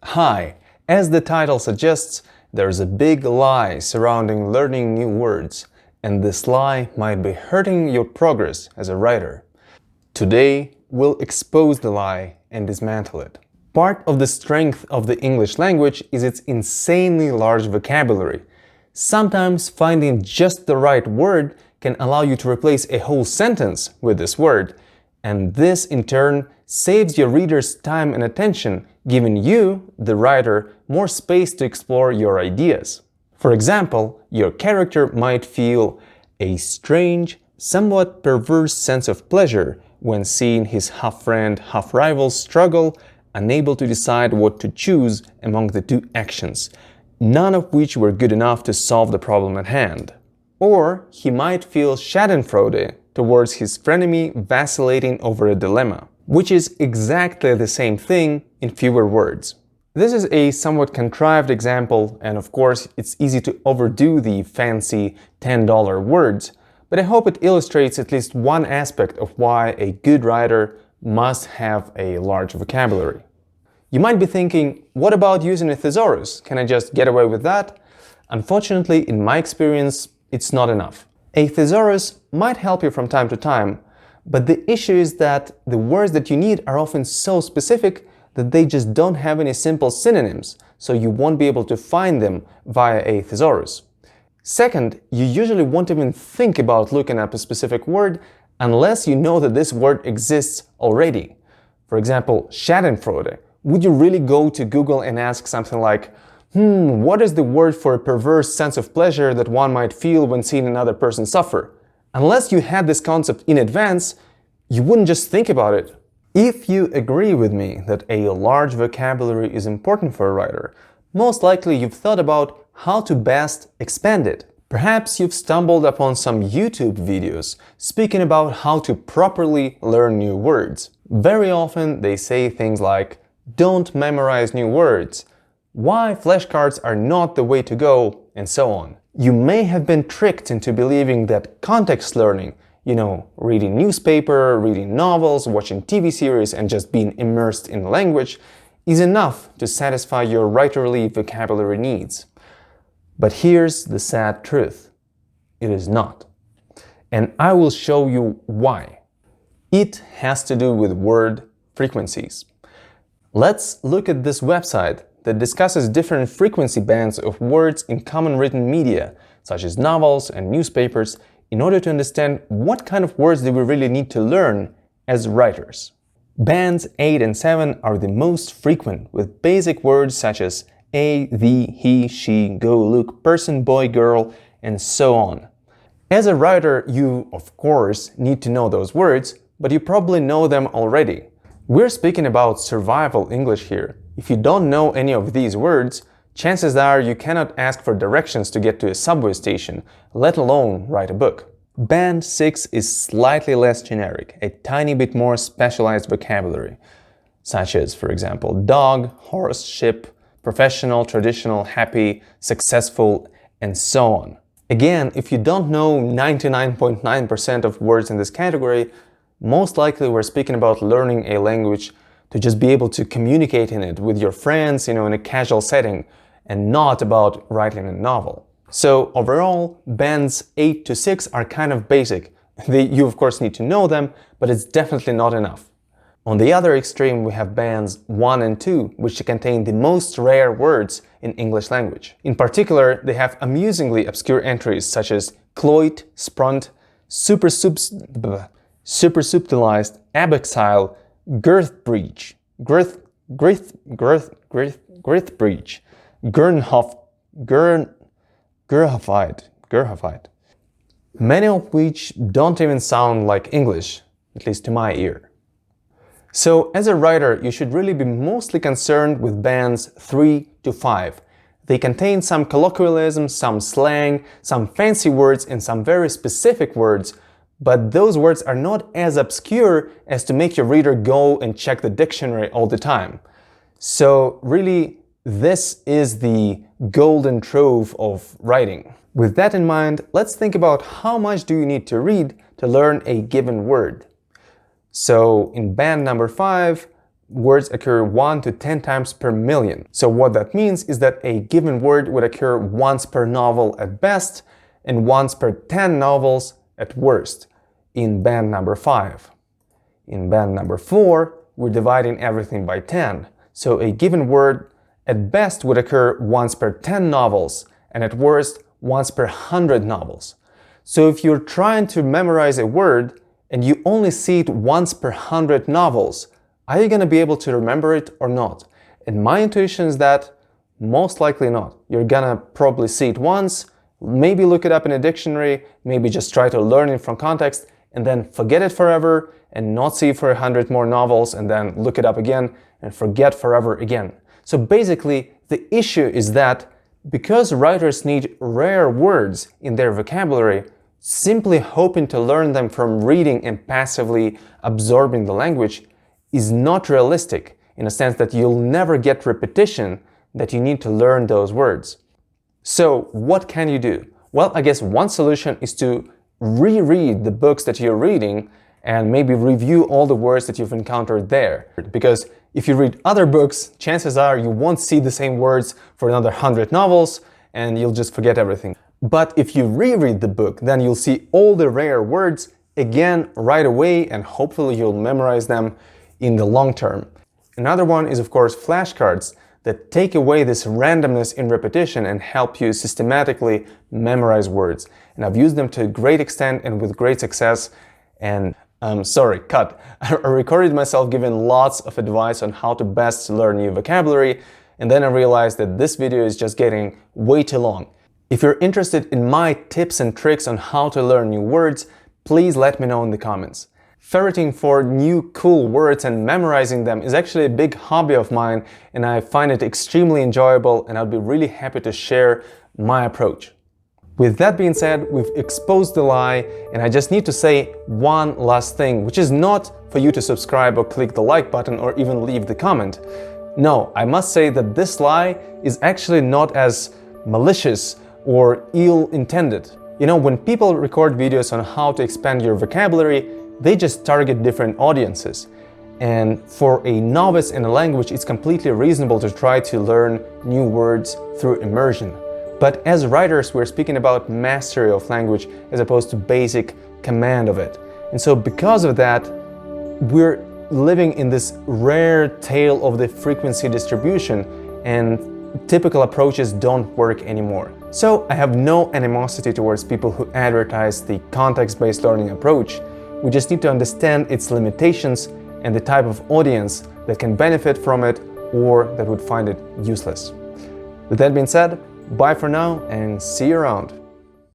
Hi, as the title suggests, there's a big lie surrounding learning new words, and this lie might be hurting your progress as a writer. Today, we'll expose the lie and dismantle it. Part of the strength of the English language is its insanely large vocabulary. Sometimes finding just the right word can allow you to replace a whole sentence with this word, and this in turn saves your readers time and attention, giving you, the writer, more space to explore your ideas. For example, your character might feel a strange, somewhat perverse sense of pleasure when seeing his half-friend, half-rival struggle, unable to decide what to choose among the two actions, none of which were good enough to solve the problem at hand. Or he might feel schadenfreude towards his frenemy vacillating over a dilemma, which is exactly the same thing in fewer words. This is a somewhat contrived example, and of course it's easy to overdo the fancy $10 words, but I hope it illustrates at least one aspect of why a good writer must have a large vocabulary. You might be thinking, what about using a thesaurus? Can I just get away with that? Unfortunately, in my experience, it's not enough. A thesaurus might help you from time to time, but the issue is that the words that you need are often so specific that they just don't have any simple synonyms, so you won't be able to find them via a thesaurus. Second, you usually won't even think about looking up a specific word unless you know that this word exists already. For example, schadenfreude. Would you really go to Google and ask something like, what is the word for a perverse sense of pleasure that one might feel when seeing another person suffer? Unless you had this concept in advance, you wouldn't just think about it. If you agree with me that a large vocabulary is important for a writer, most likely you've thought about how to best expand it. Perhaps you've stumbled upon some YouTube videos speaking about how to properly learn new words. Very often they say things like, don't memorize new words, why flashcards are not the way to go, and so on. You may have been tricked into believing that context learning, reading newspaper, reading novels, watching TV series, and just being immersed in language, is enough to satisfy your writerly vocabulary needs. But here's the sad truth. It is not. And I will show you why. It has to do with word frequencies. Let's look at this website that discusses different frequency bands of words in common written media, such as novels and newspapers, in order to understand what kind of words do we really need to learn as writers. Bands 8 and 7 are the most frequent, with basic words such as a, the, he, she, go, look, person, boy, girl, and so on. As a writer, you, of course, need to know those words, but you probably know them already. We're speaking about survival English here. If you don't know any of these words, chances are you cannot ask for directions to get to a subway station, let alone write a book. Band 6 is slightly less generic, a tiny bit more specialized vocabulary, such as, for example, dog, horse, ship, professional, traditional, happy, successful, and so on. Again, if you don't know 99.9% of words in this category, most likely we're speaking about learning a language to just be able to communicate in it with your friends, in a casual setting, and not about writing a novel. So overall, bands 8 to 6 are kind of basic. You of course need to know them, but it's definitely not enough. On the other extreme, we have bands 1 and 2, which contain the most rare words in English language. In particular, they have amusingly obscure entries such as cloit, sprunt, supersubtilized, abaxile, girth breach, girth breach, gurhofied, many of which don't even sound like English, at least to my ear. So as a writer, you should really be mostly concerned with bands 3 to 5. They contain some colloquialisms, some slang, some fancy words, and some very specific words, but those words are not as obscure as to make your reader go and check the dictionary all the time. So really, this is the golden trove of writing. With that in mind, let's think about how much do you need to read to learn a given word. So in band number 5, words occur 1 to 10 times per million. So what that means is that a given word would occur once per novel at best and once per 10 novels at worst in band number 5. In band number 4, we're dividing everything by 10. So a given word at best would occur once per 10 novels and at worst once per 100 novels. So if you're trying to memorize a word and you only see it once per 100 novels, are you going to be able to remember it or not? And my intuition is that most likely not. You're going to probably see it once, maybe look it up in a dictionary, maybe just try to learn it from context, and then forget it forever and not see it for 100 more novels and then look it up again and forget forever again. So basically, the issue is that because writers need rare words in their vocabulary, simply hoping to learn them from reading and passively absorbing the language is not realistic, in a sense that you'll never get repetition that you need to learn those words. So what can you do? Well, I guess one solution is to reread the books that you're reading and maybe review all the words that you've encountered there. Because if you read other books, chances are you won't see the same words for another 100 novels and you'll just forget everything. But if you reread the book, then you'll see all the rare words again right away and hopefully you'll memorize them in the long term. Another one is, of course, flashcards that take away this randomness in repetition and help you systematically memorize words. And I've used them to a great extent and with great success. And cut. I recorded myself giving lots of advice on how to best learn new vocabulary, and then I realized that this video is just getting way too long. If you're interested in my tips and tricks on how to learn new words, please let me know in the comments. Ferreting for new cool words and memorizing them is actually a big hobby of mine, and I find it extremely enjoyable, and I'd be really happy to share my approach. With that being said, we've exposed the lie, and I just need to say one last thing, which is not for you to subscribe or click the like button or even leave the comment. No, I must say that this lie is actually not as malicious or ill-intended. You know, when people record videos on how to expand your vocabulary, they just target different audiences. And for a novice in a language, it's completely reasonable to try to learn new words through immersion. But as writers, we're speaking about mastery of language as opposed to basic command of it. And so because of that, we're living in this rare tale of the frequency distribution, and typical approaches don't work anymore. So I have no animosity towards people who advertise the context-based learning approach. We just need to understand its limitations and the type of audience that can benefit from it or that would find it useless. With that being said, bye for now and see you around.